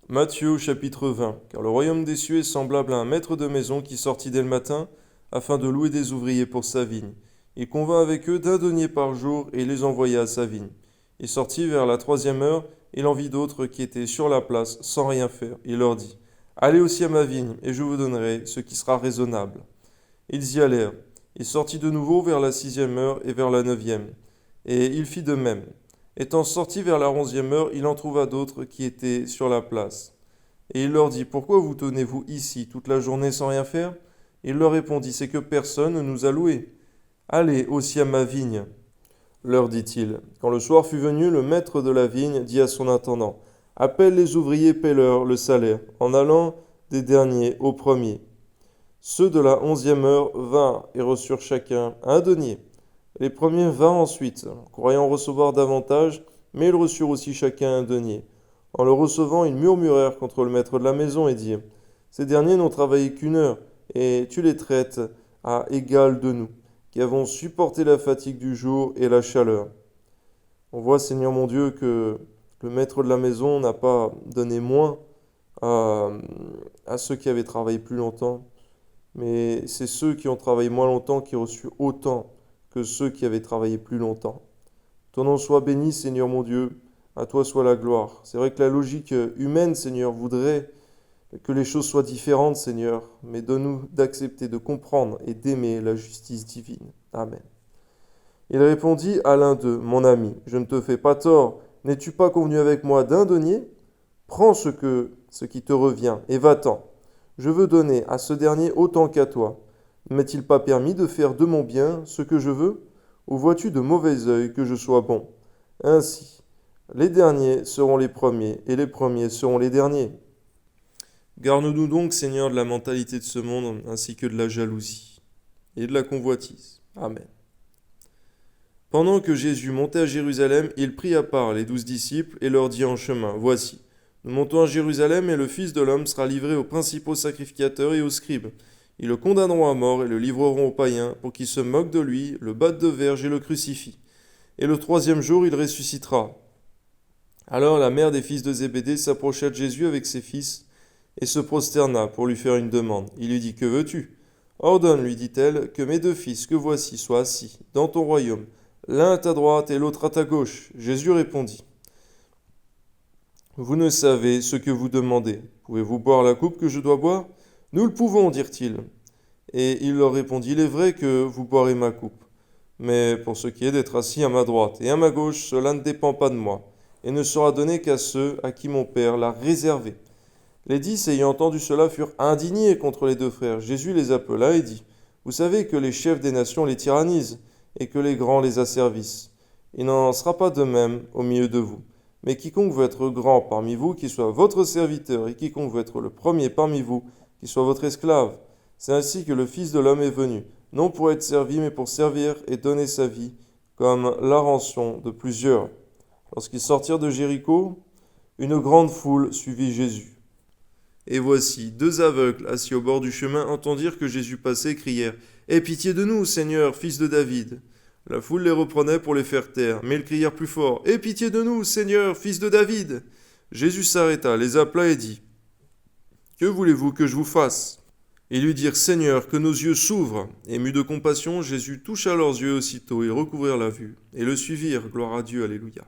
Matthieu au chapitre 20. Car le royaume des cieux est semblable à un maître de maison qui sortit dès le matin afin de louer des ouvriers pour sa vigne. Il convint avec eux d'un denier par jour et les envoya à sa vigne. Il sortit vers la 3e heure, il en vit d'autres qui étaient sur la place sans rien faire. Il leur dit, allez aussi à ma vigne et je vous donnerai ce qui sera raisonnable. Ils y allèrent. Il sortit de nouveau vers la 6e heure et vers la 9e. Et il fit de même. Étant sorti vers la 11e heure, il en trouva d'autres qui étaient sur la place. Et il leur dit, pourquoi vous tenez-vous ici toute la journée sans rien faire? Il leur répondit, c'est que personne ne nous a loués. Allez aussi à ma vigne, leur dit-il. Quand le soir fut venu, le maître de la vigne dit à son intendant, appelle les ouvriers, paie-leur le salaire, en allant des derniers aux premiers. Ceux de la 11e heure vinrent et reçurent chacun un denier. Les premiers vinrent ensuite, croyant recevoir davantage, mais ils reçurent aussi chacun un denier. En le recevant, ils murmurèrent contre le maître de la maison et dirent, ces derniers n'ont travaillé qu'1 heure, et tu les traites à égal de nous, qui avons supporté la fatigue du jour et la chaleur. On voit, Seigneur mon Dieu, que le maître de la maison n'a pas donné moins à, à ceux qui avaient travaillé plus longtemps, mais c'est ceux qui ont travaillé moins longtemps qui ont reçu autant que ceux qui avaient travaillé plus longtemps. Ton nom soit béni, Seigneur mon Dieu, à toi soit la gloire. C'est vrai que la logique humaine, Seigneur, voudrait que les choses soient différentes, Seigneur, mais donne-nous d'accepter, de comprendre et d'aimer la justice divine. Amen. Il répondit à l'un d'eux, mon ami, je ne te fais pas tort, n'es-tu pas convenu avec moi d'un denier? Prends ce qui te revient et va-t'en. Je veux donner à ce dernier autant qu'à toi. Ne m'est-il pas permis de faire de mon bien ce que je veux? Ou vois-tu de mauvais œil que je sois bon? Ainsi, les derniers seront les premiers, et les premiers seront les derniers. Garde-nous donc, Seigneur, de la mentalité de ce monde, ainsi que de la jalousie et de la convoitise. Amen. Pendant que Jésus montait à Jérusalem, il prit à part les 12 disciples et leur dit en chemin, voici, nous montons à Jérusalem et le Fils de l'homme sera livré aux principaux sacrificateurs et aux scribes. Ils le condamneront à mort et le livreront aux païens pour qu'ils se moquent de lui, le battent de verge et le crucifient. Et le 3e jour, il ressuscitera. Alors la mère des fils de Zébédée s'approcha de Jésus avec ses fils et se prosterna pour lui faire une demande. Il lui dit, que veux-tu? Ordonne, lui dit-elle, que mes 2 fils que voici soient assis dans ton royaume, l'un à ta droite et l'autre à ta gauche. Jésus répondit, vous ne savez ce que vous demandez. Pouvez-vous boire la coupe que je dois boire? Nous le pouvons, dirent-ils. Et il leur répondit, il est vrai que vous boirez ma coupe. Mais pour ce qui est d'être assis à ma droite et à ma gauche, cela ne dépend pas de moi, et ne sera donné qu'à ceux à qui mon Père l'a réservé. Les 10, ayant entendu cela, furent indignés contre les 2 frères. Jésus les appela et dit, vous savez que les chefs des nations les tyrannisent, et que les grands les asservissent. Il n'en sera pas de même au milieu de vous. Mais quiconque veut être grand parmi vous, qu'il soit votre serviteur, et quiconque veut être le premier parmi vous, qu'il soit votre esclave. C'est ainsi que le Fils de l'homme est venu, non pour être servi, mais pour servir et donner sa vie, comme la rançon de plusieurs. Lorsqu'ils sortirent de Jéricho, une grande foule suivit Jésus. Et voici, 2 aveugles assis au bord du chemin entendirent que Jésus passait et crièrent « Aie pitié de nous, Seigneur, fils de David !» La foule les reprenait pour les faire taire, mais ils crièrent plus fort « Aie pitié de nous, Seigneur, fils de David !» Jésus s'arrêta, les appela et dit « Que voulez-vous que je vous fasse ?» Ils lui dirent « Seigneur, que nos yeux s'ouvrent !» Ému de compassion, Jésus toucha leurs yeux aussitôt, ils recouvrirent la vue et le suivirent. Gloire à Dieu, alléluia.